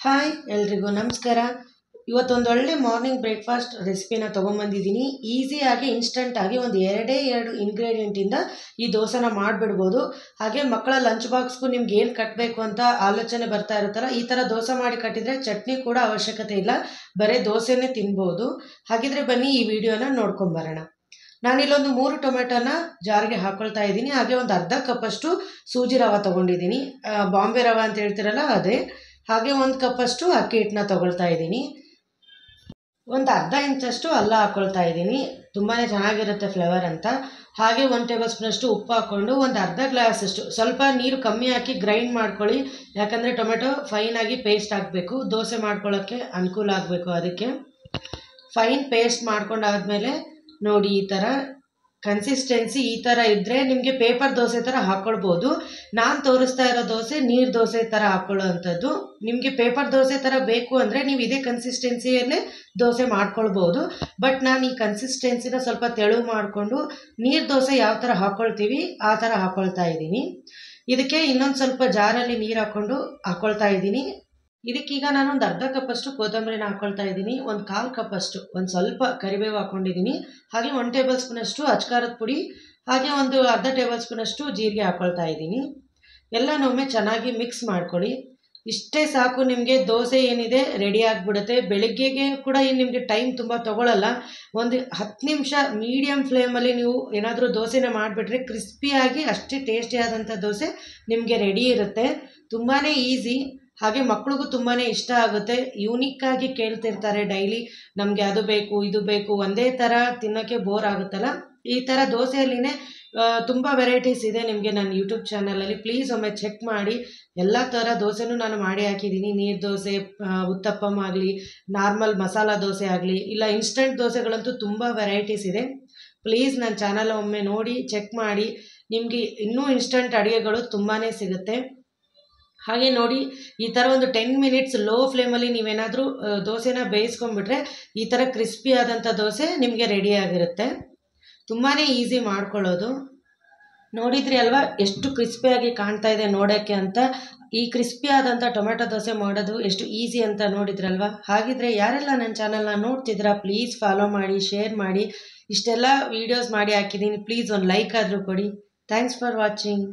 Hi ಎಲ್ರಿಗೂ ನಮಸ್ಕಾರ. ಇವತ್ತೊಂದು ಒಳ್ಳೆ ಮಾರ್ನಿಂಗ್ ಬ್ರೇಕ್ಫಾಸ್ಟ್ ರೆಸಿಪಿನ ತೊಗೊಂಬಂದಿದ್ದೀನಿ. ಈಸಿಯಾಗಿ ಇನ್ಸ್ಟಂಟಾಗಿ ಒಂದು ಎರಡೇ ಎರಡು ಇಂಗ್ರೀಡಿಯೆಂಟಿಂದ ಈ ದೋಸೆನ ಮಾಡಿಬಿಡ್ಬೋದು. ಹಾಗೆ ಮಕ್ಕಳ ಲಂಚ್ ಬಾಕ್ಸ್ಗೂ ನಿಮ್ಗೆ ಏನು ಕಟ್ಟಬೇಕು ಅಂತ ಆಲೋಚನೆ ಬರ್ತಾ ಇರುತ್ತಲ್ಲ, ಈ ಥರ ದೋಸೆ ಮಾಡಿ ಕಟ್ಟಿದರೆ ಚಟ್ನಿ ಕೂಡ ಅವಶ್ಯಕತೆ ಇಲ್ಲ, ಬರೀ ದೋಸೆನೇ ತಿನ್ಬೋದು. ಹಾಗಿದ್ರೆ ಬನ್ನಿ ಈ ವಿಡಿಯೋನ ನೋಡ್ಕೊಂಬರೋಣ. ನಾನಿಲ್ಲೊಂದು 3 ಟೊಮೆಟೊನ ಜಾರಿಗೆ ಹಾಕ್ಕೊಳ್ತಾ ಇದ್ದೀನಿ. ಹಾಗೆ ಒಂದು ಅರ್ಧ ಕಪ್ಪಷ್ಟು ಸೂಜಿ ರವೆ ತೊಗೊಂಡಿದ್ದೀನಿ, ಬಾಂಬೆ ರವೆ ಅಂತ ಹೇಳ್ತಿರಲ್ಲ ಅದೇ. ಹಾಗೆ 1 ಕಪ್ಪಷ್ಟು ಅಕ್ಕಿ ಹಿಟ್ಟನ್ನ ತೊಗೊಳ್ತಾ ಇದ್ದೀನಿ. ಒಂದು ಅರ್ಧ ಇಂಚಷ್ಟು ಅಲ್ಲ ಹಾಕ್ಕೊಳ್ತಾ ಇದ್ದೀನಿ, ತುಂಬಾ ಚೆನ್ನಾಗಿರುತ್ತೆ ಫ್ಲೇವರ್ ಅಂತ. ಹಾಗೆ 1 ಟೇಬಲ್ ಸ್ಪೂನಷ್ಟು ಉಪ್ಪು ಹಾಕ್ಕೊಂಡು ಒಂದು ಅರ್ಧ ಗ್ಲಾಸಷ್ಟು, ಸ್ವಲ್ಪ ನೀರು ಕಮ್ಮಿ ಹಾಕಿ ಗ್ರೈಂಡ್ ಮಾಡ್ಕೊಳ್ಳಿ, ಯಾಕಂದರೆ ಟೊಮೆಟೊ ಫೈನಾಗಿ ಪೇಸ್ಟ್ ಆಗಬೇಕು, ದೋಸೆ ಮಾಡ್ಕೊಳ್ಳೋಕ್ಕೆ ಅನುಕೂಲ ಆಗಬೇಕು. ಅದಕ್ಕೆ ಫೈನ್ ಪೇಸ್ಟ್ ಮಾಡ್ಕೊಂಡಾದ್ಮೇಲೆ ನೋಡಿ ಈ ಥರ ಕನ್ಸಿಸ್ಟೆನ್ಸಿ ಈ ಥರ ಇದ್ದರೆ ನಿಮಗೆ ಪೇಪರ್ ದೋಸೆ ಥರ ಹಾಕ್ಕೊಳ್ಬೋದು. ನಾನು ತೋರಿಸ್ತಾ ಇರೋ ದೋಸೆ ನೀರು ದೋಸೆ ಥರ ಹಾಕ್ಕೊಳ್ಳೋ ಅಂಥದ್ದು. ನಿಮಗೆ ಪೇಪರ್ ದೋಸೆ ಥರ ಬೇಕು ಅಂದರೆ ನೀವು ಇದೇ ಕನ್ಸಿಸ್ಟೆನ್ಸಿಯಲ್ಲೇ ದೋಸೆ ಮಾಡ್ಕೊಳ್ಬೋದು. ಬಟ್ ನಾನು ಈ ಕನ್ಸಿಸ್ಟೆನ್ಸಿನ ಸ್ವಲ್ಪ ತೆಳು ಮಾಡಿಕೊಂಡು ನೀರು ದೋಸೆ ಯಾವ ಥರ ಹಾಕ್ಕೊಳ್ತೀವಿ ಆ ಥರ ಹಾಕ್ಕೊಳ್ತಾ ಇದ್ದೀನಿ. ಇದಕ್ಕೆ ಇನ್ನೊಂದು ಸ್ವಲ್ಪ ಜಾರಲ್ಲಿ ನೀರು ಹಾಕ್ಕೊಳ್ತಾ ಇದ್ದೀನಿ. ಇದಕ್ಕೀಗ ನಾನು ಒಂದು ಅರ್ಧ ಕಪ್ಪಷ್ಟು ಕೊತ್ತಂಬರಿನ ಹಾಕ್ಕೊಳ್ತಾ ಇದ್ದೀನಿ, ಒಂದು 1/4 ಕಪ್ಪಷ್ಟು ಒಂದು ಸ್ವಲ್ಪ ಕರಿಬೇವು ಹಾಕ್ಕೊಂಡಿದ್ದೀನಿ. ಹಾಗೆ 1 ಟೇಬಲ್ ಸ್ಪೂನಷ್ಟು ಅಚ್ಕಾರದ ಪುಡಿ, ಹಾಗೆ ಒಂದು ಅರ್ಧ ಟೇಬಲ್ ಸ್ಪೂನಷ್ಟು ಜೀರಿಗೆ ಹಾಕ್ಕೊಳ್ತಾ ಇದ್ದೀನಿ. ಎಲ್ಲನೊಮ್ಮೆ ಚೆನ್ನಾಗಿ ಮಿಕ್ಸ್ ಮಾಡ್ಕೊಳ್ಳಿ. ಇಷ್ಟೇ ಸಾಕು, ನಿಮಗೆ ದೋಸೆ ಏನಿದೆ ರೆಡಿ ಆಗಿಬಿಡುತ್ತೆ. ಬೆಳಗ್ಗೆಗೆ ಕೂಡ ನಿಮಗೆ ಟೈಮ್ ತುಂಬ ತೊಗೊಳ್ಳಲ್ಲ. ಒಂದು 10 ನಿಮಿಷ ಮೀಡಿಯಮ್ ಫ್ಲೇಮಲ್ಲಿ ನೀವು ಏನಾದರೂ ದೋಸೆನ ಮಾಡಿಬಿಟ್ರೆ ಕ್ರಿಸ್ಪಿಯಾಗಿ ಅಷ್ಟೇ ಟೇಸ್ಟಿಯಾದಂಥ ದೋಸೆ ನಿಮಗೆ ರೆಡಿ ಇರುತ್ತೆ. ತುಂಬಾ ಈಸಿ, ಹಾಗೆ ಮಕ್ಳಿಗೂ ತುಂಬಾ ಇಷ್ಟ ಆಗುತ್ತೆ. ಯೂನಿಕ್ಕಾಗಿ ಕೇಳ್ತಿರ್ತಾರೆ ಡೈಲಿ, ನಮಗೆ ಅದು ಬೇಕು ಇದು ಬೇಕು, ಒಂದೇ ಥರ ತಿನ್ನೋಕ್ಕೆ ಬೋರ್ ಆಗುತ್ತಲ್ಲ. ಈ ಥರ ದೋಸೆಯಲ್ಲಿನೇ ತುಂಬ ವೆರೈಟೀಸ್ ಇದೆ ನಿಮಗೆ ನನ್ನ ಯೂಟ್ಯೂಬ್ ಚಾನಲಲ್ಲಿ, ಪ್ಲೀಸ್ ಒಮ್ಮೆ ಚೆಕ್ ಮಾಡಿ. ಎಲ್ಲ ಥರ ದೋಸೆನೂ ನಾನು ಮಾಡಿ ಹಾಕಿದ್ದೀನಿ. ನೀರು ದೋಸೆ, ಉತ್ತಪ್ಪಮ್ ಆಗಲಿ, ನಾರ್ಮಲ್ ಮಸಾಲ ದೋಸೆ ಆಗಲಿ, ಇಲ್ಲ ಇನ್ಸ್ಟಂಟ್ ದೋಸೆಗಳಂತೂ ತುಂಬ ವೆರೈಟೀಸ್ ಇದೆ. ಪ್ಲೀಸ್ ನನ್ನ ಚಾನಲ್ ಒಮ್ಮೆ ನೋಡಿ ಚೆಕ್ ಮಾಡಿ, ನಿಮಗೆ ಇನ್ನೂ ಇನ್ಸ್ಟಂಟ್ ಅಡುಗೆಗಳು ತುಂಬಾ ಸಿಗುತ್ತೆ. ಹಾಗೆ ನೋಡಿ, ಈ ಥರ ಒಂದು 10 ಮಿನಿಟ್ಸ್ ಲೋ ಫ್ಲೇಮಲ್ಲಿ ನೀವೇನಾದರೂ ದೋಸೆನ ಬೇಯಿಸ್ಕೊಂಡ್ಬಿಟ್ರೆ ಈ ಥರ ಕ್ರಿಸ್ಪಿ ಆದಂಥ ದೋಸೆ ನಿಮಗೆ ರೆಡಿಯಾಗಿರುತ್ತೆ. ತುಂಬಾ ಈಸಿ ಮಾಡ್ಕೊಳ್ಳೋದು. ನೋಡಿದ್ರಿ ಅಲ್ವಾ ಎಷ್ಟು ಕ್ರಿಸ್ಪಿಯಾಗಿ ಕಾಣ್ತಾ ಇದೆ ನೋಡೋಕ್ಕೆ ಅಂತ. ಈ ಕ್ರಿಸ್ಪಿ ಆದಂಥ ಟೊಮೆಟೊ ದೋಸೆ ಮಾಡೋದು ಎಷ್ಟು ಈಸಿ ಅಂತ ನೋಡಿದ್ರಲ್ವ. ಹಾಗಿದ್ರೆ ಯಾರೆಲ್ಲ ನನ್ನ ಚಾನಲ್ನ ನೋಡ್ತಿದ್ದೀರಾ ಪ್ಲೀಸ್ ಫಾಲೋ ಮಾಡಿ, ಶೇರ್ ಮಾಡಿ. ಇಷ್ಟೆಲ್ಲ ವೀಡಿಯೋಸ್ ಮಾಡಿ ಹಾಕಿದ್ದೀನಿ, ಪ್ಲೀಸ್ ಒಂದು ಲೈಕ್ ಆದರೂ ಕೊಡಿ. Thanks for watching.